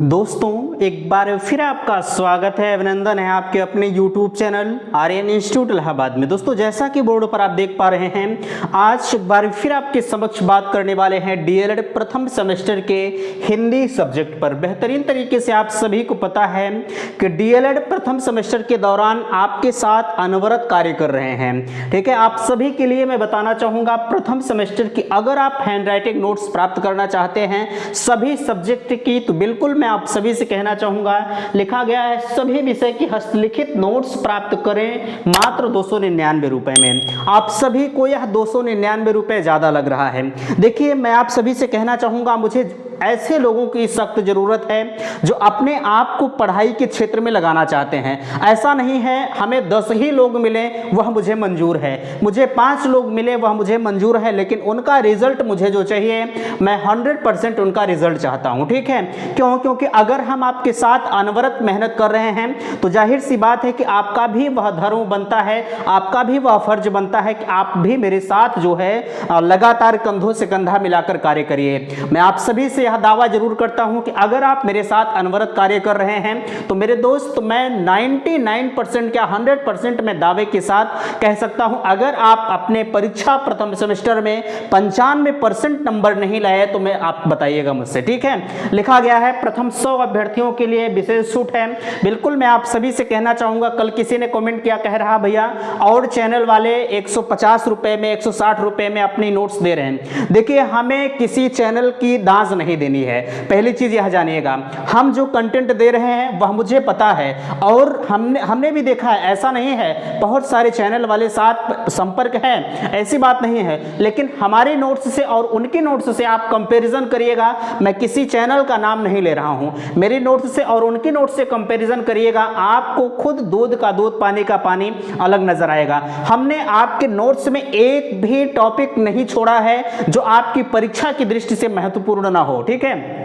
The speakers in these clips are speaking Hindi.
दोस्तों एक बार फिर आपका स्वागत है, अभिनंदन है आपके अपने YouTube channel Aryan institute Allahabad में। दोस्तों जैसा कि बोर्ड पर आप देख पा रहे हैं, आज एक बार फिर आपके समक्ष बात करने वाले हैं डीएलएड प्रथम सेमेस्टर के हिंदी सब्जेक्ट पर। बेहतरीन तरीके से आप सभी को पता है कि डीएलएड प्रथम सेमेस्टर के दौरान आपके साथ अनवरत कार्य कर रहे हैं। ठीक है, आप सभी के लिए मैं बताना चाहूँगा प्रथम सेमेस्टर की अगर आप हैंड राइटिंग नोट्स प्राप्त करना चाहते हैं सभी सब्जेक्ट की, तो बिल्कुल मैं आप सभी से कहना चाहूंगा, लिखा गया है सभी विषय की हस्तलिखित नोट्स प्राप्त करें मात्र 299 रुपए में। आप सभी को यह 299 रुपए ज्यादा लग रहा है। देखिए मैं आप सभी से कहना चाहूंगा, मुझे ऐसे लोगों की सख्त जरूरत है जो अपने आप को पढ़ाई के क्षेत्र में लगाना चाहते हैं। ऐसा नहीं है हमें 10 ही लोग मिले वह मुझे मंजूर है, मुझे 5 लोग मिले वह मुझे मंजूर है, लेकिन उनका रिजल्ट मुझे जो चाहिए मैं 100% उनका रिजल्ट चाहता हूं। ठीक है, क्योंकि अगर हम आपके साथ अनवरत मेहनत कर रहे हैं तो जाहिर सी बात है कि आपका भी वह धर्म बनता है, आपका भी वह फर्ज बनता है कि आप भी मेरे साथ जो है लगातार कंधों से कंधा मिलाकर कार्य करिए। मैं आप सभी से यह दावा जरूर करता हूं कि अगर आप मेरे साथ अनवरत कार्य कर रहे हैं तो मेरे दोस्त मैं 99% क्या 100% मैं दावे के साथ कह सकता हूं, अगर आप अपने परीक्षा प्रथम सेमेस्टर में 95% नंबर नहीं लाए तो मैं आप बताइएगा मुझसे। ठीक है, लिखा गया है प्रथम 100 अभ्यर्थियों के लिए विशेष छूट है। बिल्कुल मैं आप सभी से कहना चाहूंगा, कल किसी ने कमेंट किया, कह रहा भैया और चैनल वाले 150 रुपए में 160 रुपए में अपनी नोट्स दे रहे हैं। देखिए हमें किसी चैनल की दांज नहीं देनी है, पहली चीज यह जानिएगा। हम जो कंटेंट दे रहे हैं वह मुझे पता है और हमने भी देखा है, ऐसा नहीं है बहुत सारे चैनल वाले साथ संपर्क है, ऐसी बात नहीं है, लेकिन हमारी नोट्स से और उनकी नोट्स से आप कंपैरिजन करिएगा। मैं किसी चैनल का नाम नहीं ले रहा हूं, मेरी नोट्स से और उनकी नोट्स से कंपैरिजन करिएगा, आपको खुद दूध का दूध पानी का पानी अलग नजर आएगा। हमने आपके नोट्स में एक भी टॉपिक नहीं छोड़ा है जो आपकी परीक्षा की दृष्टि से महत्वपूर्ण ना हो। ठीक है,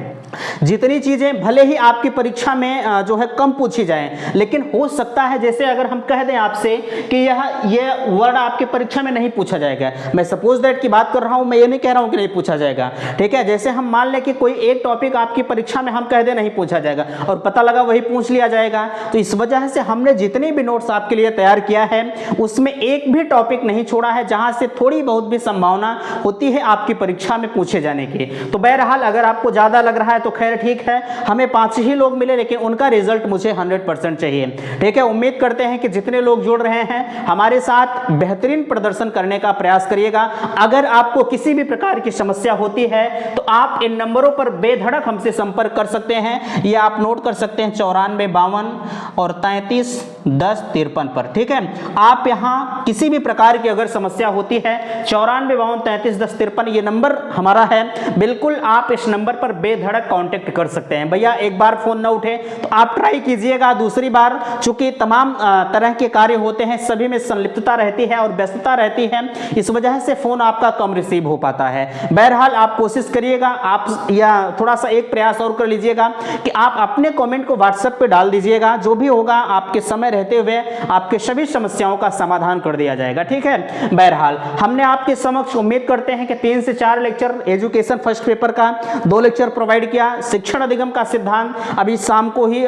जितनी चीजें भले ही आपकी परीक्षा में जो है कम पूछी जाए, लेकिन हो सकता है जैसे अगर हम कह दें आपसे कि यह वर्ड आपके परीक्षा में नहीं पूछा जाएगा, मैं सपोज दैट की बात कर रहा हूं, मैं ये नहीं कह रहा हूं कि नहीं पूछा जाएगा। ठीक है, जैसे हम मान लें कि कोई एक टॉपिक आपकी परीक्षा में हम कह दें नहीं पूछा जाएगा और पता लगा वही पूछ लिया जाएगा, तो इस वजह से हमने जितने भी नोट्स आपके लिए तैयार किया है उसमें एक भी टॉपिक नहीं छोड़ा है जहां से थोड़ी बहुत भी संभावना होती है आपकी परीक्षा में पूछे जाने की। तो बहरहाल अगर आपको ज्यादा लग रहा है तो खैर ठीक है, हमें 5 ही लोग मिले लेकिन उनका रिजल्ट मुझे 100% चाहिए। ठीक है, उम्मीद करते हैं कि जितने लोग जुड़ रहे हैं हमारे साथ बेहतरीन प्रदर्शन करने का प्रयास करिएगा। अगर आपको किसी भी प्रकार की समस्या होती है तो आप इन नंबरों पर बेधड़क हमसे संपर्क कर सकते हैं, या आप नोट कर सकते हैं 94 52 और 33 10 53 पर। ठीक है, आप यहां किसी भी प्रकार की अगर समस्या होती है 94 52 33 10 53 ये नंबर हमारा है, बिल्कुल आप इस नंबर पर बेधड़क कांटेक्ट कर सकते हैं। भैया एक बार फोन न उठे तो आप ट्राई कीजिएगा दूसरी बार, चूंकि तमाम तरह के कार्य होते हैं, सभी में संलिप्तता रहती है और व्यस्तता रहती है, इस वजह से फोन आपका कम रिसीव हो पाता है। बहरहाल आप कोशिश करिएगा, आप या थोड़ा सा एक प्रयास और कर लीजिएगा कि आप अपने कमेंट को व्हाट्सएप पे डाल दीजिएगा, जो भी होगा आपके समय रहते हुए आपके सभी समस्याओं का समाधान कर दिया जाएगा। ठीक है, बहरहाल हमने आपके समक्ष उम्मीद करते हैं कि 3 से 4 लेक्चर एजुकेशन फर्स्ट पेपर का, 2 लेक्चर प्रोवाइड किया, शिक्षण अधिगम का सिद्धांत अभी शाम को ही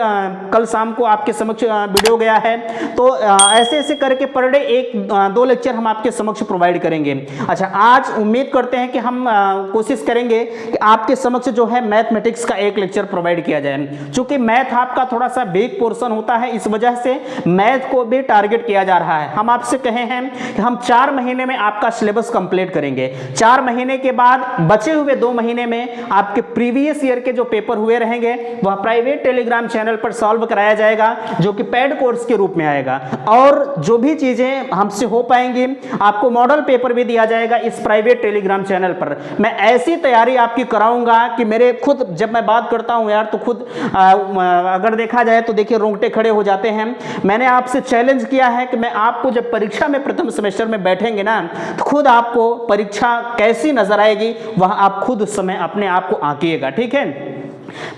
कल शाम को आपके समक्ष वीडियो गया है, तो ऐसे ऐसे करके पर डे 1-2 लेक्चर हम आपके समक्ष प्रोवाइड करेंगे। अच्छा, आज उम्मीद करते हैं कि हम कोशिश करेंगे कि आपके समक्ष जो है मैथमेटिक्स का 1 लेक्चर प्रोवाइड किया जाए। चूंकि मैथ आपका थोड़ा सा वीक पोर्शन होता है, इस वजह से मैथ को भी टारगेट किया जा रहा है। हम आपसे कहे हैं कि हम 4 महीने में आपका सिलेबस कंप्लीट करेंगे। 4 महीने के बाद बचे हुए 2 महीने में आपके प्रीवियस ईयर के जो पेपर हुए रहेंगे वह प्राइवेट टेलीग्राम चैनल पर सॉल्व कराया जाएगा, जो कि पेड कोर्स के रूप में आएगा, और जो भी चीजें हमसे हो पाएंगी आपको मॉडल पेपर भी दिया जाएगा इस प्राइवेट टेलीग्राम चैनल पर। मैं ऐसी तैयारी आपकी कराऊंगा कि मेरे खुद जब मैं बात करता हूं यार तो खुद अगर देखा जाए तो देखिए रोंगटे खड़े हो जाते हैं। मैंने आपसे चैलेंज किया है कि मैं आपको जब परीक्षा में प्रथम सेमेस्टर में बैठेंगे ना तो खुद आपको परीक्षा कैसी नजर आएगी वह आप खुद उस समय अपने आप को आंकिएगा। ठीक है,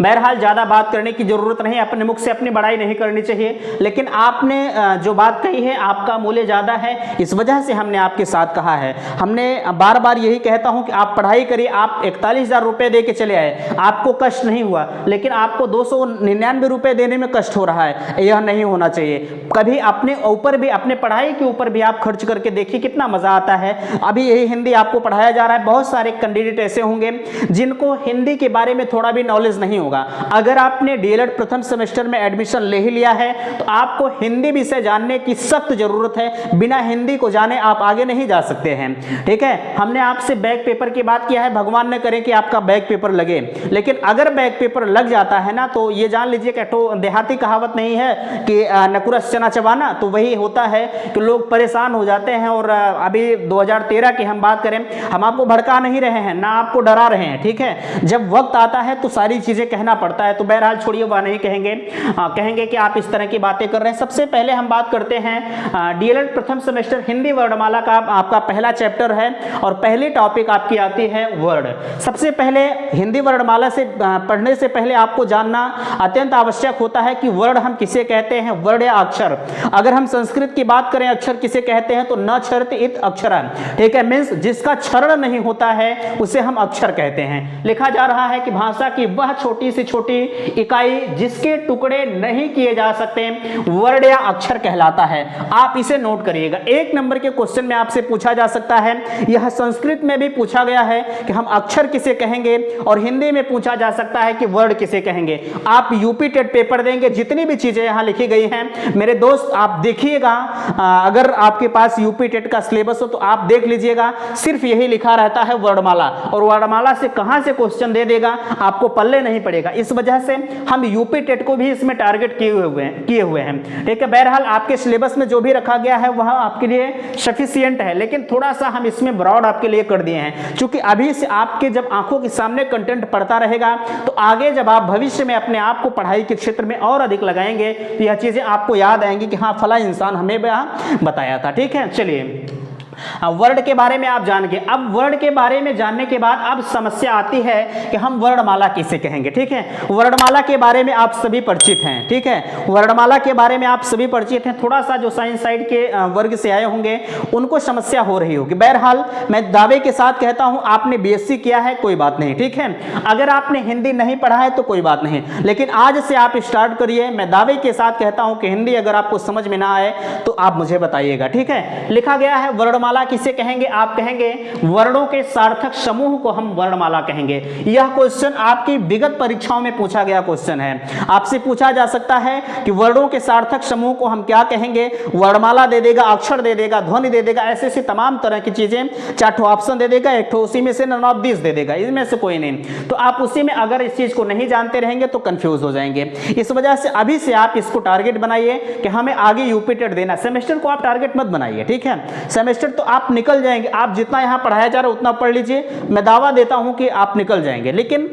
बहरहाल ज़्यादा बात करने की जरूरत नहीं, अपने मुख से अपनी बड़ाई नहीं करनी चाहिए, लेकिन आपने जो बात कही है आपका मूल्य ज़्यादा है, इस वजह से हमने आपके साथ कहा है। हमने बार बार यही कहता हूं कि आप पढ़ाई करिए। आप 41,000 रुपये दे के चले आए, आपको कष्ट नहीं हुआ, लेकिन आपको 299 रुपये देने में कष्ट हो रहा है। यह नहीं होना चाहिए। कभी अपने ऊपर भी, अपने पढ़ाई के ऊपर भी आप खर्च करके देखिए कितना मज़ा आता है। अभी यही हिंदी आपको पढ़ाया जा रहा है। बहुत सारे कैंडिडेट ऐसे होंगे जिनको हिंदी के बारे में थोड़ा भी नॉलेज नहीं होगा। अगर आपने डीएलएड प्रथम सेमेस्टर में एडमिशन ले ही लिया है तो आपको हिंदी विषय जानने की सख्त जरूरत है। बिना हिंदी को जाने आप आगे नहीं जा सकते हैं। ठीक है, हमने आपसे बैक पेपर की बात किया है, भगवान न करे कि आपका बैक पेपर लगे, लेकिन अगर बैक पेपर लग जाता है ना तो ये जान लीजिए कि देहाती कहावत नहीं है कि नकुरस चना चबाना, तो वही होता है कि लोग परेशान हो जाते हैं। और अभी 2013 की हम बात करें, हम आपको भड़का नहीं रहे हैं, ना आपको डरा रहे हैं। ठीक है, जब वक्त आता है तो सारी चीजें कहना पड़ता है। तो बहरहाल छोड़िए, वह नहीं कहेंगे, कहेंगे कि आप इस तरह की बातें कर रहे हैं। सबसे पहले हम बात करते हैं डीएलएड प्रथम सेमेस्टर हिंदी वर्णमाला का। आपका पहला चैप्टर है और पहली टॉपिक आपकी आती है वर्ड। सबसे पहले हिंदी वर्णमाला से पढ़ने से पहले आपको जानना अत्यंत आवश्यक होता है कि वर्ड हम किसे कहते हैं, वर्ड या अक्षर। अगर हम संस्कृत की बात करें, अक्षर किसे कहते हैं तो न क्षरति इत अक्षरम। ठीक है, मीन्स जिसका क्षरण नहीं होता है उसे हम अक्षर कहते हैं। लिखा जा रहा है कि भाषा की वह छोटी से छोटी इकाई जिसके टुकड़े नहीं किए जा सकते वर्ड या अक्षर कहलाता है। आप इसे नोट करिएगा। 1 नंबर के क्वेश्चन में आपसे पूछा जा सकता है, यह संस्कृत में भी पूछा गया है कि हम अक्षर किसे कहेंगे, और हिंदी में पूछा जा सकता है कि वर्ड किसे कहेंगे। आप यूपी टेट पेपर देंगे, जितनी भी चीजें यहां लिखी गई हैं मेरे दोस्त आप देखिएगा, अगर आपके पास यूपी टेट का सिलेबस हो तो आप देख लीजिएगा, सिर्फ यही लिखा रहता है वर्णमाला, और वर्णमाला से कहां से क्वेश्चन दे देगा आपको पल्ले नहीं पड़ेगा। इस वजह से हम यूपी टेट को भी इसमें टारगेट किए हुए हैं। ठीक है, बहरहाल आपके सिलेबस में जो भी रखा गया है वह आपके लिए सफिशिएंट है, लेकिन थोड़ा सा हम इसमें ब्रॉड आपके लिए कर दिए हैं, क्योंकि अभी से आपके जब आंखों के सामने कंटेंट पढ़ता रहेगा तो आगे जब आप भविष्य में अपने आप को पढ़ाई के क्षेत्र में और अधिक लगाएंगे तो यह चीजें आपको याद आएंगी कि हाँ फला इंसान हमें बताया था। ठीक है, चलिए वर्ड के बारे में आप जान गए। अब वर्ड के बारे में जानने के बाद अब समस्या आती है कि हम वर्णमाला किसे कहेंगे। ठीक है, वर्णमाला के बारे में आप सभी परिचित हैं। ठीक है, वर्णमाला के बारे में आप सभी परिचित हैं। थोड़ा सा जो साइंस साइड के वर्ग से आए होंगे उनको समस्या हो रही होगी। बहरहाल मैं दावे के साथ कहता हूं, आपने बीएससी किया है कोई बात नहीं। ठीक है, अगर आपने हिंदी नहीं पढ़ा है तो कोई बात नहीं, लेकिन आज से आप स्टार्ट करिए। मैं दावे के साथ कहता हूं कि हिंदी अगर आपको समझ में ना आए तो आप मुझे बताइएगा। ठीक है, लिखा गया है वर्णमाला किसे कहेंगे, आप कहेंगे वर्णों के सार्थक समूह को हम वर्णमाला कहेंगे। यह क्वेश्चन आपकी विगत परीक्षाओं में पूछा गया क्वेश्चन है। आपसे पूछा जा सकता है कि वर्णों के सार्थक समूह को हम क्या कहेंगे, वर्णमाला दे देगा, अक्षर दे देगा, ध्वनि दे देगा, ऐसे ऐसे तमाम तरह की चीजें 4 ऑप्शन दे देगा, एक उसी में से नन ऑफ दिस दे देगा, इसमें से कोई नहीं। तो आप उसी में अगर इस चीज को नहीं जानते रहेंगे तो कंफ्यूज हो जाएंगे। इस वजह से अभी से आप इसको टारगेट बनाइए कि हमें आगे यूपी टेट देना। सेमेस्टर को आप टारगेट मत बनाइए। ठीक है, सेमेस्टर तो आप निकल जाएंगे, आप जितना यहां पढ़ाया जा रहा है उतना पढ़ लीजिए, मैं दावा देता हूं कि आप निकल जाएंगे। लेकिन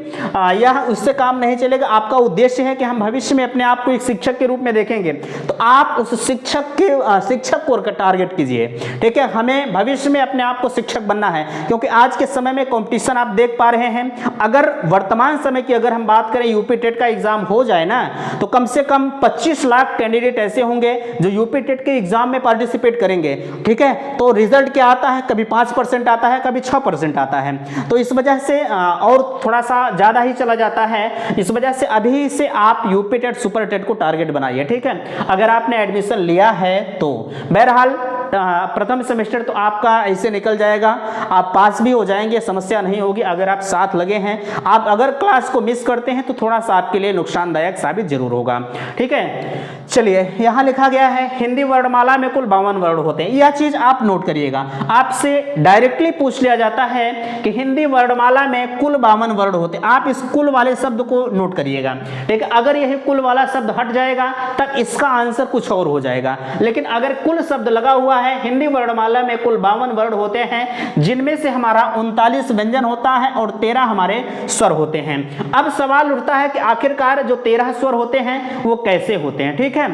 यह उससे काम नहीं चलेगा। आपका उद्देश्य है कि हम भविष्य में अपने आप को एक शिक्षक के रूप में देखेंगे, तो आप उस शिक्षक को टारगेट कीजिए। ठीक है, हमें भविष्य में अपने आप को शिक्षक बनना है, क्योंकि आज के समय में कंपटीशन आप देख पा रहे हैं। अगर वर्तमान समय की अगर हम बात करें, यूपी टेट का एग्जाम हो जाए ना तो कम से कम 25 लाख कैंडिडेट ऐसे होंगे जो यूपी टेट के एग्जाम में पार्टिसिपेट करेंगे। ठीक है, तो रिजल्ट क्या आता है, कभी 5% आता है, कभी 6% आता है। तो इस वजह से और थोड़ा सा ज्यादा ही चला जाता है। इस वजह से अभी से आप यूपी टेट सुपर टेट को टारगेट बनाइए। ठीक है, अगर आपने एडमिशन लिया है तो बहरहाल प्रथम सेमेस्टर तो आपका ऐसे निकल जाएगा, आप पास भी हो जाएंगे, समस्या नहीं होगी। अगर आप साथ लगे हैं, आप अगर क्लास को मिस करते हैं तो थोड़ा सा आपके लिए नुकसानदायक साबित जरूर होगा। ठीक है, चलिए यहां लिखा गया है हिंदी वर्णमाला में कुल 52 वर्ण होते हैं। यह चीज आप नोट करिएगा, आपसे डायरेक्टली पूछ लिया जाता है कि हिंदी वर्णमाला में कुल 52 वर्ण होते हैं। आप इस कुल वाले शब्द को नोट करिएगा। ठीक है, अगर यह कुल वाला शब्द हट जाएगा तब इसका आंसर कुछ और हो जाएगा, लेकिन अगर कुल शब्द लगा हुआ है, हिंदी वर्णमाला में कुल 52 वर्ण होते हैं, जिनमें से हमारा 39 व्यंजन होता है और 13 हमारे स्वर होते हैं। अब सवाल उठता है कि आखिरकार जो 13 स्वर होते हैं वो कैसे होते हैं। ठीक है,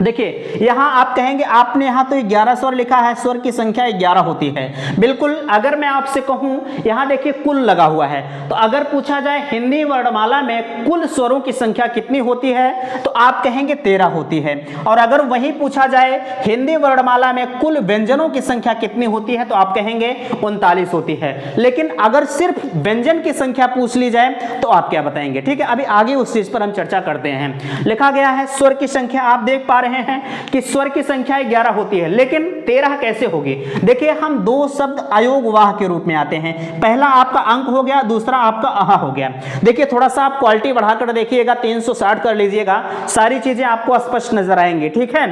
देखिए यहां आप कहेंगे आपने यहां तो 11 स्वर लिखा है, स्वर की संख्या 11 होती है। बिल्कुल, अगर मैं आपसे कहूं यहां देखिए कुल लगा हुआ है, तो अगर पूछा जाए हिंदी वर्णमाला में कुल स्वरों की संख्या कितनी होती है तो आप कहेंगे 13 होती है। और अगर वही पूछा जाए हिंदी वर्णमाला में कुल व्यंजनों की संख्या कितनी होती है तो आप कहेंगे 39 होती है। लेकिन अगर सिर्फ व्यंजन की संख्या पूछ ली जाए तो आप क्या बताएंगे? ठीक है, अभी आगे उस चीज पर हम चर्चा करते हैं। लिखा गया है स्वर की संख्या, आप देख पा रहे हैं कि स्वर की संख्या 11 होती है, लेकिन 13 कैसे होगी? देखिए हम दो शब्द अयोगवाह के रूप में आते हैं। पहला आपका अंक हो गया, दूसरा आपका आहा हो गया। देखिए थोड़ा सा आप क्वालिटी बढ़ाकर देखिएगा, 360 कर लीजिएगा, सारी चीजें आपको स्पष्ट नजर आएंगी। ठीक है,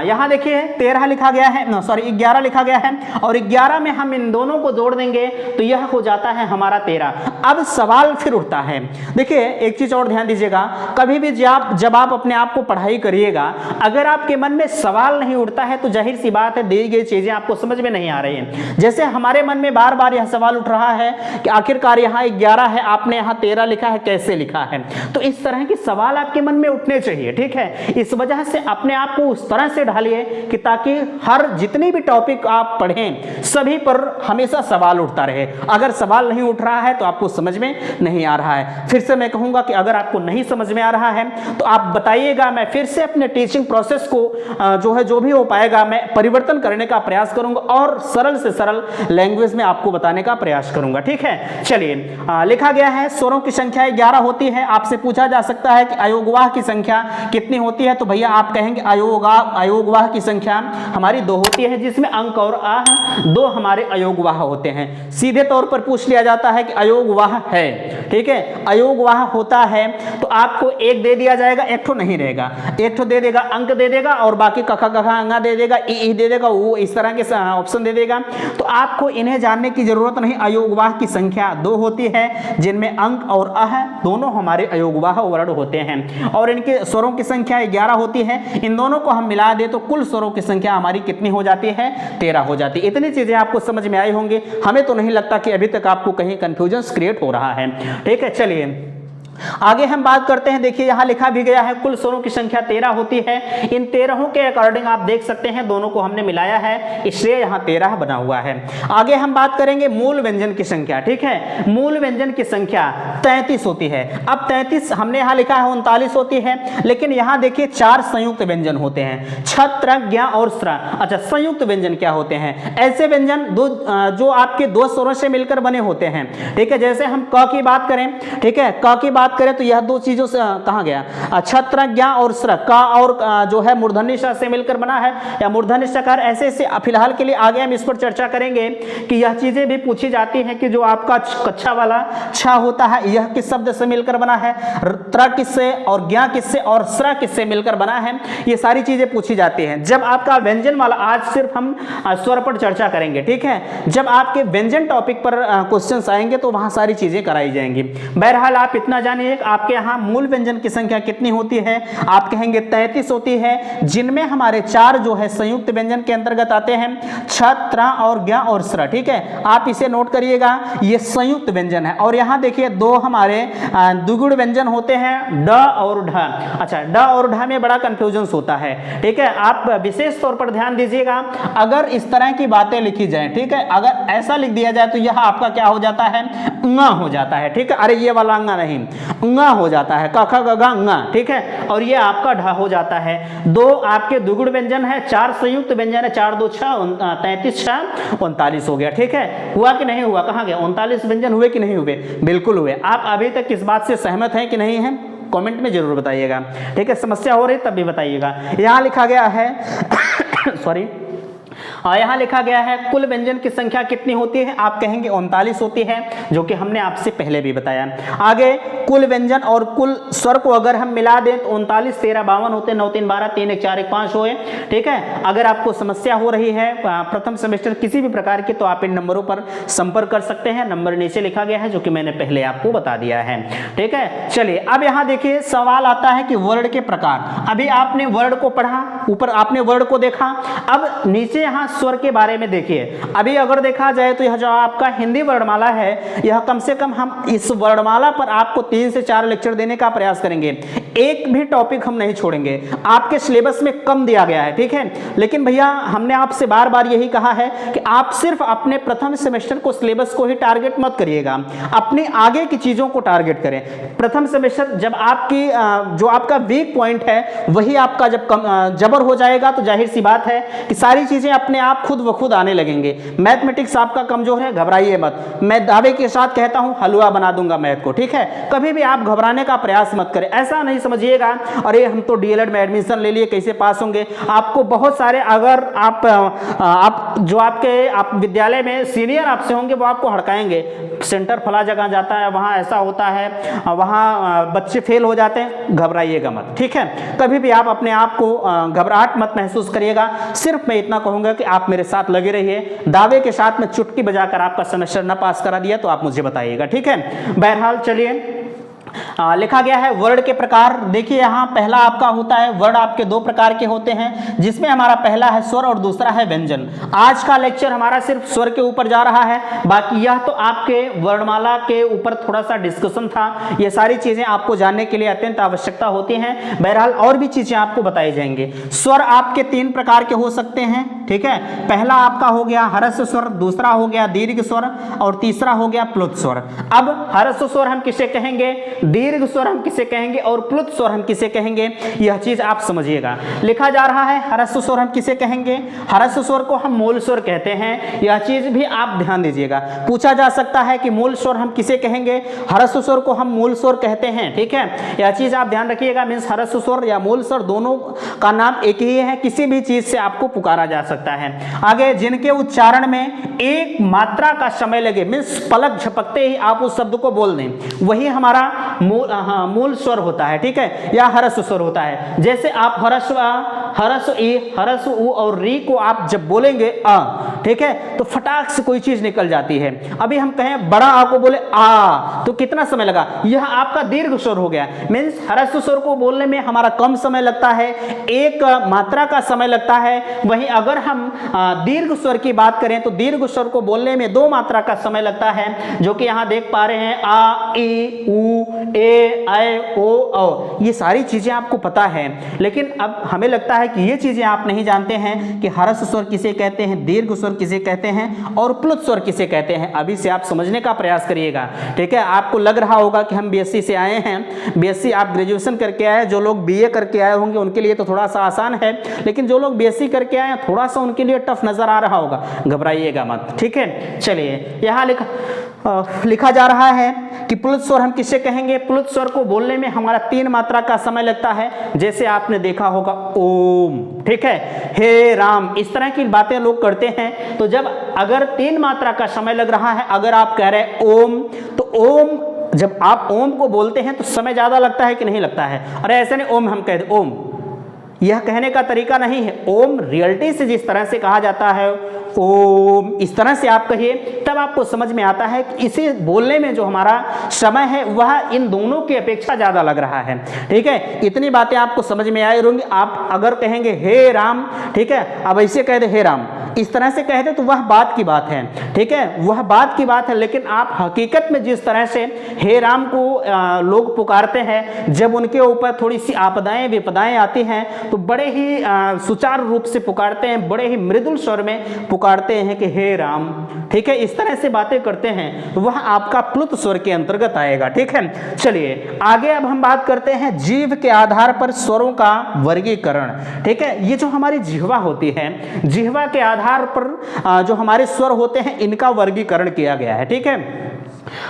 यहां देखिए 13 लिखा गया है, सॉरी 11 लिखा गया है, और 11 में हम इन दोनों को जोड़ देंगे तो यह हो जाता है हमारा 13। अब सवाल फिर उठता है, देखिए एक चीज और ध्यान दीजिएगा, कभी भी जब आप अपने आप को पढ़ाई करिएगा, अगर आपके मन में सवाल नहीं उठता है तो जाहिर सी बात है दी गई चीजें आपको समझ में नहीं आ रही हैं। जैसे हमारे मन में बार बार यह सवाल उठ रहा है कि आखिरकार यहाँ 11 है, आपने यहाँ 13 लिखा है, कैसे लिखा है? तो इस तरह के सवाल आपके मन में उठने चाहिए। ठीक है, इस वजह से अपने आप को उस तरह से ढालिए कि ताकि हर जितनी भी टॉपिक आप पढ़ें सभी पर हमेशा सवाल उठता रहे। अगर सवाल नहीं उठ रहा है तो आपको समझ में नहीं आ रहा है। फिर से मैं कहूंगा कि अगर आपको नहीं समझ में आ रहा है तो आप बताइएगा, मैं फिर से अपने टीचिंग प्रोसेस को जो भी हो पाएगा मैं परिवर्तन करने का प्रयास करूंगा और सरल से सरल लैंग्वेज में आपको बताने का प्रयास करूंगा। ठीक है, चलिए लिखा गया है स्वरों की संख्या 11 होती है। आपसे पूछा जा सकता है कि अयोगवाह की संख्या कितनी होती है, तो भैया आप कहेंगे अयोगवाह की संख्या हमारी 2 होती है, जिसमें अंक और आह 2 हमारे अयोगवाह होते हैं। सीधे तौर पर पूछ लिया जाता है कि अयोगवाह है, ठीक है, अयोगवाह होता है तो आपको 1 दे दिया जाएगा, 1 ठो नहीं रहेगा, 1 ठो दे देगा, अंक दे देगा, और बाकी कखा कखा अंगा दे देगा, ई दे देगा, वो इस तरह के ऑप्शन दे देगा। तो आपको इन्हें जानने की जरूरत नहीं। अयोगवाह की संख्या 2 होती है, जिनमें अंक और अह दोनों हमारे अयोगवाह वर्ण होते हैं, और इनके स्वरों की संख्या 11 होती है। इन दोनों को हम मिला दे तो कुल स्वरों की संख्या हमारी कितनी हो जाती है? 13 हो जाती है। इतनी चीजें आपको समझ में आई होंगी। हमें तो नहीं लगता कि अभी तक आपको कहीं कंफ्यूजन क्रिएट हो रहा है। ठीक है, चलिए आगे हम बात करते हैं। देखिए यहां लिखा भी गया है कुल स्वरों की संख्या 13 होती है। इन 13 के अकॉर्डिंग आप देख सकते हैं दोनों को हमने मिलाया है, इसलिए यहां 13 बना हुआ है। आगे हम बात करेंगे मूल व्यंजन की संख्या। ठीक है, मूल व्यंजन की संख्या 33 होती है। अब 33 हमने यहां लिखा है 39 होती है, लेकिन यहां देखिए 4 संयुक्त व्यंजन होते हैं, छ, त्र, ज्ञ और स्र। अच्छा, संयुक्त व्यंजन क्या होते हैं? ऐसे व्यंजन जो आपके 2 स्वरों से मिलकर बने होते हैं। ठीक है, जैसे हम क की बात करें, ठीक है, क की बात करें तो यह 2 चीजों से कहां गया? छत्र, ज्ञ और स्र, का और जो है मूर्धन्य श से मिलकर बना है, या मूर्धन्य षकार। ऐसे फिलहाल के लिए आगे हम इस पर चर्चा करेंगे कि यह चीजें भी पूछी जाती हैं कि जो आपका कच्चा वाला छ होता है यह किस शब्द से मिलकर बना है, त्र किससे, और ज्ञ किससे, और स्र किससे मिलकर बना है। ये सारी चीजें पूछी जाती हैं जब आपका व्यंजन वाला, आज सिर्फ हम स्वर पर चर्चा करेंगे। ठीक है, जब आपके व्यंजन टॉपिक पर क्वेश्चंस आएंगे तो वहां सारी चीजें कराई जाएंगी। बहरहाल आप इतना जानिए आपके यहाँ मूल व्यंजन की संख्या कितनी होती है? आप कहेंगे 33 होती है, जिनमें हमारे 4 जो है संयुक्त व्यंजन के अंतर्गत आते हैं, छ, त्र और ज्ञ और स्र। ठीक है, आप इसे नोट करिएगा, ये संयुक्त व्यंजन है। और यहाँ देखिए 2 हमारे द्विगुण व्यंजन होते हैं, ड और ढ। अच्छा, ड और ढ में बड़ा कंफ्यूजन होता है। ठीक है, आप विशेष तौर पर ध्यान दीजिएगा, अगर इस तरह की बातें लिखी जाए, ठीक है, अगर ऐसा लिख दिया जाए तो यह आपका क्या हो जाता है? ङ हो जाता है। ठीक है, अरे ये वाला अंगा नहीं, ङ हो जाता है, क ख ग घ ङ। ठीक है, और ये आपका ढ हो जाता है। 2 आपके द्विगुण व्यंजन है, 4 संयुक्त व्यंजन है, 4 2 6, 33 6 39 हो गया। ठीक है, हुआ कि नहीं हुआ? कहाँ गया? 39 व्यंजन हुए कि नहीं हुए? बिल्कुल हुए। आप अभी तक इस बात से सहमत हैं कि नहीं है? कमेंट में जरूर बताइएगा। ठीक है, समस्या हो रही तब भी बताइएगा। यहाँ लिखा गया है सॉरी यहाँ लिखा गया है कुल व्यंजन की संख्या कितनी होती है? आप कहेंगे 39 होती है, जो कि हमने आपसे पहले भी बताया। आगे कुल व्यंजन और कुल स्वर को अगर हम मिला दें तो 39 13 52 होते हैं, 9 3 12 3 1 4 1 5 हुए। ठीक है, अगर आपको समस्या हो रही है प्रथम सेमेस्टर किसी भी प्रकार की तो आप इन नंबरों पर संपर्क कर सकते हैं। नंबर नीचे लिखा गया है जो कि मैंने पहले आपको बता दिया है। ठीक है, चलिए अब यहाँ देखिए सवाल आता है कि वर्ड के प्रकार। अभी आपने वर्ड को पढ़ा, ऊपर आपने वर्ड को देखा। अब नीचे यहाँ स्वर के बारे में देखिए। अभी अगर देखा जाए तो यह जो आपका हिंदी वर्णमाला है, यह कम से कम हम इस वर्णमाला पर आपको 3 से 4 लेक्चर देने का प्रयास करेंगे। एक भी टॉपिक हम नहीं छोड़ेंगे, आपके सिलेबस में कम दिया गया है, ठीक है। लेकिन भैया हमने आपसे बार बार यही कहा है कि आप सिर्फ अपने प्रथम सेमेस्टर को, सिलेबस को ही टारगेट मत करिएगा, अपने आगे की चीजों को टारगेट करें। प्रथम सेमेस्टर जब आपकी जो आपका वीक पॉइंट है वही आपका जब जबर हो जाएगा तो जाहिर सी बात है कि सारी चीजें अपने आप खुद ब खुद आने लगेंगे। मैथमेटिक्स आपका कमजोर है, घबराइए मत, मैं दावे के साथ कहता हूं हलवा बना दूंगा मैथ को, ठीक है। कभी भी आप घबराने का प्रयास मत करें, ऐसा नहीं समझिएगा अरे हम तो डीएलएड में एडमिशन ले लिए कैसे पास होंगे। आपको बहुत सारे, अगर आप जो आप विद्यालय में सीनियर आपसे होंगे वो आपको हड़काएंगे, सेंटर फला जगह जाता है, वहां ऐसा होता है, वहां बच्चे फेल हो जाते हैं। घबराइएगा मत, ठीक है। कभी भी आप अपने आप को घबराहट मत महसूस करिएगा। सिर्फ मैं इतना कहूंगा कि आप मेरे साथ लगे रहिए। दावे के साथ में चुटकी बजाकर आपका सेमेस्टर न पास करा दिया तो आप मुझे बताइएगा, ठीक है। बहरहाल चलिए, लिखा गया है वर्ड के प्रकार। देखिए यहाँ पहला आपका होता है, वर्ड आपके 2 प्रकार के होते हैं, जिसमें हमारा पहला है स्वर और दूसरा है व्यंजन। आज का लेक्चर हमारा सिर्फ स्वर के ऊपर जा रहा है, बाकी यह तो आपके वर्णमाला के ऊपर थोड़ा सा डिस्कशन था। ये सारी चीजें आपको जानने के लिए अत्यंत आवश्यकता होती हैं। बहरहाल और भी चीजें आपको बताई जाएंगी। स्वर आपके 3 प्रकार के हो सकते हैं, ठीक है। पहला आपका हो गया ह्रस्व स्वर, दूसरा हो गया दीर्घ स्वर और तीसरा हो गया प्लुत स्वर। अब ह्रस्व स्वर हम किसे कहेंगे, दीर्घ स्वर हम किसे कहेंगे और प्लुत स्वर हम किसे कहेंगे, यह चीज आप समझिएगा। लिखा जा रहा है ह्रस्व स्वर हम किसे कहेंगे, ह्रस्व स्वर को हम मूल स्वर कहते हैं, यह चीज भी आप ध्यान दीजिएगा। पूछा जा सकता है कि मूल स्वर हम किसे कहेंगे, ह्रस्व स्वर को हम मूल स्वर कहते हैं, ठीक है। यह चीज आप ध्यान रखिएगा। मींस ह्रस्व स्वर या मूल स्वर दोनों का नाम एक ही है, किसी भी चीज से आपको पुकारा जा सकता है। आगे, जिनके उच्चारण में एक मात्रा का समय लगे, मींस पलक झपकते ही आप उस शब्द को बोल दें, वही हमारा मूल स्वर होता है, ठीक है, या ह्रस्व स्वर होता है। जैसे आप ह्रस्व ई, ह्रस्व उ और री को आप जब बोलेंगे अ, ठीक है, तो फटाक से कोई चीज निकल जाती है। अभी हम कहें बड़ा आ को बोले आ, तो कितना समय लगा, यह आपका दीर्घ स्वर हो गया। मींस ह्रस्व स्वर को बोलने में हमारा कम समय लगता है, एक मात्रा का समय लगता है। वहीं अगर हम दीर्घ स्वर की बात करें तो दीर्घ स्वर को बोलने में 2 मात्रा का समय लगता है, जो कि यहां देख पा रहे हैं आ, ई, उ, ए, ऐ, ओ, औ। ये सारी चीजें आपको पता है, लेकिन अब हमें लगता है कि ये चीजें आप नहीं जानते हैं कि ह्रस्व स्वर किसे कहते हैं, दीर्घ स्वर किसे कहते हैं और प्लुत स्वर किसे कहते हैं। अभी से आप समझने का प्रयास करिएगा, ठीक है। आपको लग रहा होगा कि हम बीएससी से आए हैं, बीएससी आप ग्रेजुएशन करके आए, जो लोग बीए करके आए होंगे उनके लिए तो थोड़ा सा आसान है, लेकिन जो लोग बीएससी करके आए हैं थोड़ा सा उनके लिए टफ नजर आ रहा होगा। घबराइएगा मत, ठीक है। चलिए, यहाँ लिखा जा रहा है कि प्लुत स्वर हम किसे कहेंगे। प्लुत स्वर को बोलने में हमारा 3 मात्रा का समय लगता है, जैसे आपने देखा होगा ओम, ठीक है, हे राम, इस तरह की बातें लोग करते हैं। तो जब अगर 3 मात्रा का समय लग रहा है, अगर आप कह रहे हैं ओम, तो ओम, जब आप ओम को बोलते हैं तो समय ज्यादा लगता है कि नहीं लगता है। अरे ऐसे नहीं ओम हम कह दे ओम, यह कहने का तरीका नहीं है। ओम रियलिटी से जिस तरह से कहा जाता है, ओम इस तरह से आप कहिए, तब आपको समझ में आता है कि इसे बोलने में जो हमारा समय है वह इन दोनों की अपेक्षा ज्यादा लग रहा है, ठीक है। इतनी बातें आपको समझ में आई होंगी। आप अगर कहेंगे हे राम, ठीक है, अब ऐसे कह दे हे राम, इस तरह से कह दे तो वह बात की बात है, ठीक है, वह बात की बात है। लेकिन आप हकीकत में जिस तरह से हे राम को लोग पुकारते हैं, जब उनके ऊपर थोड़ी सी आपदाएं विपदाएं आती हैं तो बड़े ही सुचारू रूप से पुकारते हैं, बड़े ही मृदुल स्वर में पुकारते हैं कि हे राम, ठीक है, इस तरह से बातें करते हैं, वह आपका प्लुत स्वर के अंतर्गत आएगा, ठीक है। चलिए आगे अब हम बात करते हैं जीव के आधार पर स्वरों का वर्गीकरण, ठीक है। ये जो हमारी जिह्वा होती है, जिह्वा के आधार पर जो हमारे स्वर होते हैं इनका वर्गीकरण किया गया है, ठीक है।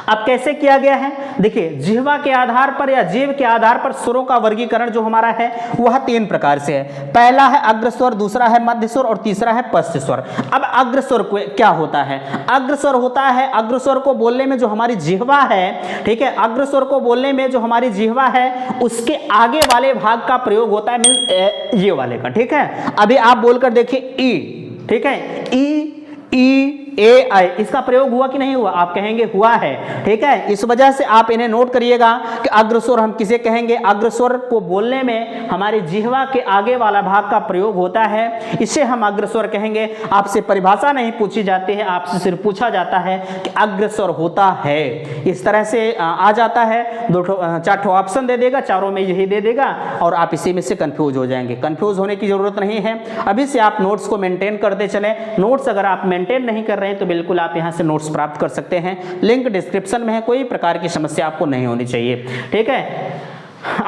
अब कैसे किया गया है, देखिए, जिह्वा के आधार पर या जीव के आधार पर स्वरों का वर्गीकरण जो हमारा है वह 3 प्रकार से है। पहला है अग्रस्वर, दूसरा है मध्य स्वर और तीसरा है पश्च स्वर। अब अग्रस्वर क्या होता है, अग्रस्वर होता है, अग्रस्वर को बोलने में जो हमारी जिह्वा है, ठीक है, अग्रस्वर को बोलने में जो हमारी जिह्वा है उसके आगे वाले भाग का प्रयोग होता है, मींस ये वाले का, ठीक है। अभी आप बोलकर देखिए ई, ठीक है, ई, ई, ए आई, इसका प्रयोग हुआ कि नहीं हुआ? आप कहेंगे हुआ है, ठीक है। इस वजह से आप इन्हें नोट करिएगा कि अग्रस्वर हम किसे कहेंगे? अग्रस्वर को बोलने में हमारी जिह्वा के आगे वाला भाग का प्रयोग होता है, इसे हम अग्रस्वर कहेंगे। आपसे परिभाषा नहीं पूछी जाती है, आपसे सिर्फ पूछा जाता है कि अग्रस्वर होता है। इस तरह से आ जाता है। 4 ऑप्शन दे देगा, चारों में यही दे देगा और आप इसी में से कंफ्यूज हो जाएंगे। कंफ्यूज होने की जरूरत नहीं है, अभी से आप नोट्स को मेंटेन करते चलें। नोट्स अगर आप मेंटेन नहीं कर रहे हैं तो बिल्कुल आप यहां से नोट्स प्राप्त कर सकते हैं, लिंक डिस्क्रिप्शन में है। कोई प्रकार की समस्या आपको नहीं होनी चाहिए, ठीक है।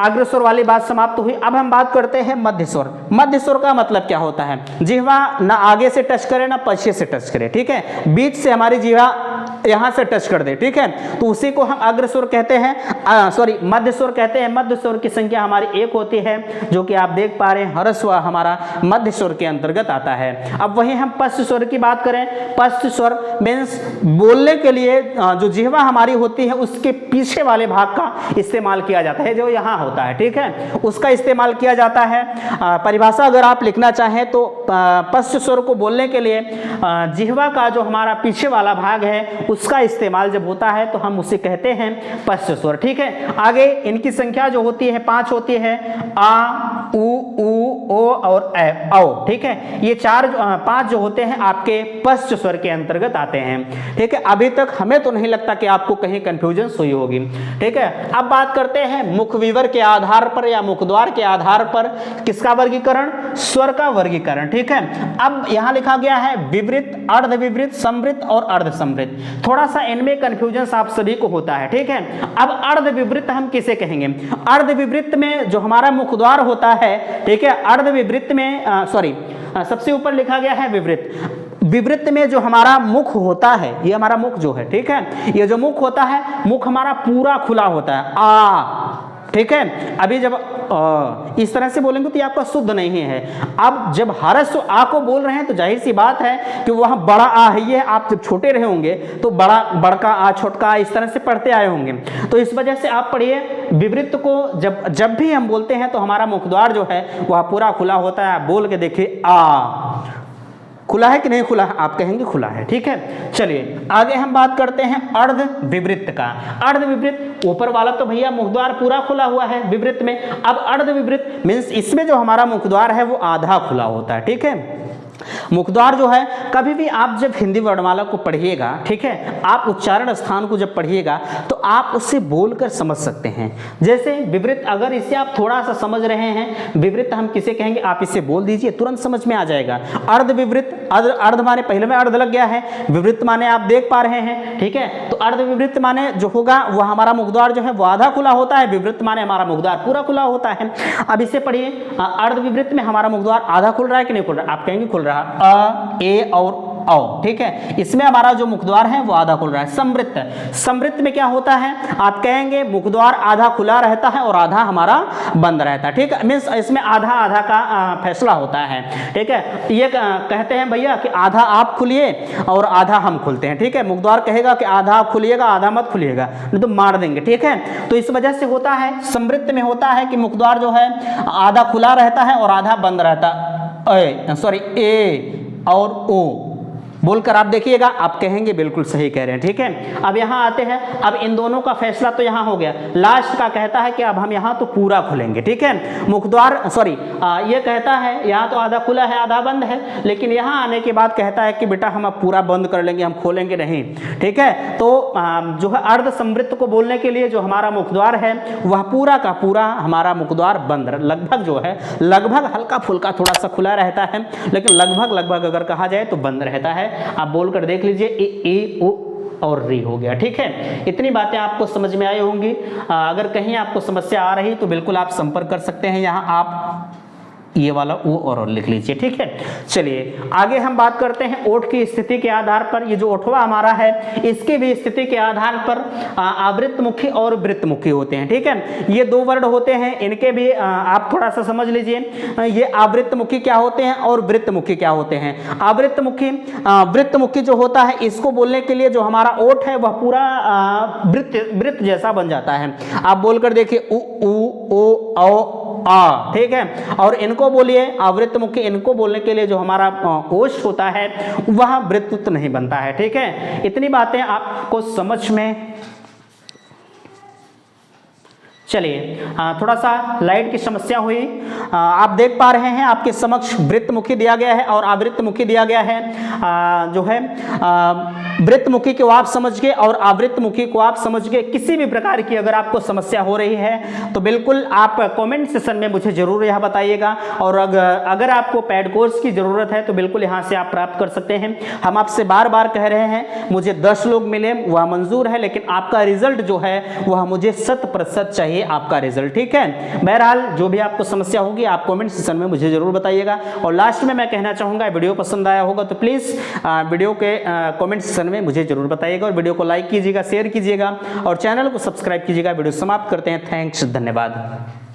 अग्रस्वर वाली बात समाप्त हुई। अब हम बात करते हैं मध्यस्वर। मध्यस्वर का मतलब क्या होता है? जिह्वा ना आगे से टच करे ना पीछे से टच करे, ठीक है। बीच से हमारी जिह्वा यहां से टच कर दे, ठीक है, तो उसी को हम अग्रस्वर कहते हैं, सॉरी मध्यस्वर कहते हैं। मध्यस्वर की संख्या हमारी 1 होती है, जो कि आप देख पा रहे हैं ह्रस्व हमारा मध्यस्वर के अंतर्गत आता है। अब वहीं हम पश्च स्वर की बात करें, पश्च स्वर मीन्स बोलने के लिए जो जिह्वा हमारी होती है उसके पीछे वाले भाग का इस्तेमाल किया जाता है, जो यहाँ होता है, ठीक है, उसका इस्तेमाल किया जाता है। परिभाषा अगर आप लिखना चाहें तो पश्च स्वर को बोलने के लिए जिह्वा का जो हमारा पीछे वाला भाग है उसका इस्तेमाल जब होता है तो हम उसे कहते हैं पश्च स्वर, ठीक है। आगे इनकी संख्या जो होती है 5 होती है, आ, उ, ओ और ए, औ, ठीक है। ये 5 जो होते हैं आपके पश्च स्वर के अंतर्गत आते हैं, ठीक है। अभी तक हमें तो नहीं लगता कि आपको कहीं कंफ्यूजन हुई होगी, ठीक है। अब बात करते हैं मुखविवर के आधार पर या मुखद्वार के आधार पर किसका वर्गीकरण? स्वर का वर्गीकरण, ठीक है। अब यहां लिखा गया है विवृत, अर्धविवृत, समवृत और अर्धसमवृत। थोड़ा सा इनमें कंफ्यूजन आप सभी को होता है, ठीक है। अब अर्धविवृत हम किसे कहेंगे? अर्धविवृत में जो हमारा मुखद्वार होता है, ठीक है, अर्धविवृत में सबसे ऊपर लिखा गया है विवृत। विवृत में जो हमारा मुख होता है, ये हमारा मुख जो है, ठीक है, ये जो मुख होता है, मुख हमारा पूरा खुला होता है, ठीक है। अभी जब इस तरह से बोलेंगे तो ये आपका शुद्ध नहीं है। अब जब ह्रस्व आ को बोल रहे हैं तो जाहिर सी बात है कि वहां बड़ा आ है। ये आप जब छोटे रहे होंगे तो बड़का आ, छोटका आ, इस तरह से पढ़ते आए होंगे, तो इस वजह से आप पढ़िए विवृत को जब भी हम बोलते हैं तो हमारा मुखद्वार जो है वह पूरा खुला होता है। आप बोल के देखिए, आ खुला है कि नहीं खुला है? आप कहेंगे खुला है, ठीक है। चलिए आगे हम बात करते हैं अर्धविवृत का। अर्धविवृत ऊपर वाला तो भैया मुखद्वार पूरा खुला हुआ है विवृत में। अब अर्धविवृत मीन्स इसमें जो हमारा मुखद्वार है वो आधा खुला होता है, ठीक है। मुखद्वार जो है, कभी भी आप जब हिंदी वर्णमाला को पढ़िएगा, ठीक है, आप उच्चारण स्थान को जब पढ़िएगा तो आप उससे बोलकर समझ सकते हैं। जैसे विवृत, अगर इसे आप थोड़ा सा समझ रहे हैं, विवृत हम किसे कहेंगे, आप इसे बोल दीजिए, तुरंत समझ में आ जाएगा। अर्धविवृत, अर्ध माने पहले में अर्ध लग गया है, विवृत माने आप देख पा रहे हैं, ठीक है। तो अर्धविवृत माने जो होगा वह हमारा मुखद्वार जो है वो आधा खुला होता है, विवृत माने हमारा मुखद्वार पूरा खुला होता है। अब इसे पढ़िए, अर्धविवृत में हमारा मुखद्वार आधा खुल रहा है कि नहीं खुल रहा? आप कहेंगे खुल रहा, अ, ए और औ, ठीक है। इसमें हमारा जो मुखद्वार है वो आधा खुल रहा है। समवृत, समवृत में क्या होता है? आप कहेंगे मुखद्वार आधा खुला रहता है और आधा हमारा बंद रहता है, ठीक है। मीन्स इसमें आधा आधा का फैसला होता है, ठीक है। ये कहते हैं भैया कि आधा आप खुलिए और आधा हम खुलते हैं, ठीक है। मुखद्वार कहेगा कि आधा आप खुलिएगा, आधा मत खुलिएगा, नहीं तो मार देंगे, ठीक है। तो इस वजह से होता है, समवृत में होता है कि मुखद्वार जो है आधा खुला रहता है और आधा बंद रहता है। ए और ओ बोलकर आप देखिएगा, आप कहेंगे बिल्कुल सही कह रहे हैं, ठीक है। अब यहाँ आते हैं, अब इन दोनों का फैसला तो यहाँ हो गया। लास्ट का कहता है कि अब हम यहाँ तो पूरा खुलेंगे, ठीक है। मुखद्वार ये कहता है यहाँ तो आधा खुला है आधा बंद है, लेकिन यहाँ आने के बाद कहता है कि बेटा हम अब पूरा बंद कर लेंगे, हम खोलेंगे नहीं, ठीक है। तो जो है अर्ध समवृत्त को बोलने के लिए जो हमारा मुखद्वार है वह पूरा का पूरा हमारा मुखद्वार बंद, लगभग जो है, लगभग हल्का फुल्का थोड़ा सा खुला रहता है, लेकिन लगभग अगर कहा जाए तो बंद रहता है। आप बोलकर देख लीजिए, ए ओ और री हो गया, ठीक है। इतनी बातें आपको समझ में आई होंगी। अगर कहीं आपको समस्या आ रही तो बिल्कुल आप संपर्क कर सकते हैं। यहाँ आप ये वाला ओ और लिख लीजिए, ठीक है। चलिए आगे हम बात करते हैं ओठ की स्थिति के आधार पर। ये जो ओठवा हमारा है इसकी भी स्थिति के आधार पर आवृत्तमुखी और वृत्तमुखी होते हैं, ठीक है। ये 2 वर्ड होते हैं, इनके भी आप थोड़ा सा समझ लीजिए। ये आवृत्तमुखी क्या होते हैं और वृत्तमुखी क्या होते हैं। आवृत्तमुखी, वृत्तमुखी जो होता है इसको बोलने के लिए जो हमारा ओठ है वह पूरा वृत्त जैसा बन जाता है। आप बोलकर देखिए, उ ओ आ, ठीक है। और इनको बोलिए आवृत्त मुखी, इनको बोलने के लिए जो हमारा ओष्ठ होता है वह वृत्त नहीं बनता है, ठीक है। इतनी बातें आपको समझ में। चलिए थोड़ा सा लाइट की समस्या हुई। आप देख पा रहे हैं आपके समक्ष वृत्तमुखी दिया गया है और आवृत्तमुखी दिया गया है। जो है वृत्तमुखी को आप समझ के और आवृत्तमुखी को आप समझ के किसी भी प्रकार की अगर आपको समस्या हो रही है तो बिल्कुल आप कमेंट सेशन में मुझे जरूर यह बताइएगा। और अगर आपको पैड कोर्स की जरूरत है तो बिल्कुल यहाँ से आप प्राप्त कर सकते हैं। हम आपसे बार बार कह रहे हैं मुझे 10 लोग मिले वह मंजूर है, लेकिन आपका रिजल्ट जो है वह मुझे 100% चाहिए आपका रिजल्ट, ठीक है। बहरहाल जो भी आपको समस्या होगी आप कमेंट सेक्शन में मुझे जरूर बताइएगा। और लास्ट में मैं कहना चाहूंगा वीडियो पसंद आया होगा तो प्लीज वीडियो के कमेंट सेक्शन में मुझे जरूर बताइएगा और वीडियो को लाइक कीजिएगा, शेयर कीजिएगा और चैनल को सब्सक्राइब कीजिएगा। वीडियो समाप्त करते हैं। थैंक्स, धन्यवाद।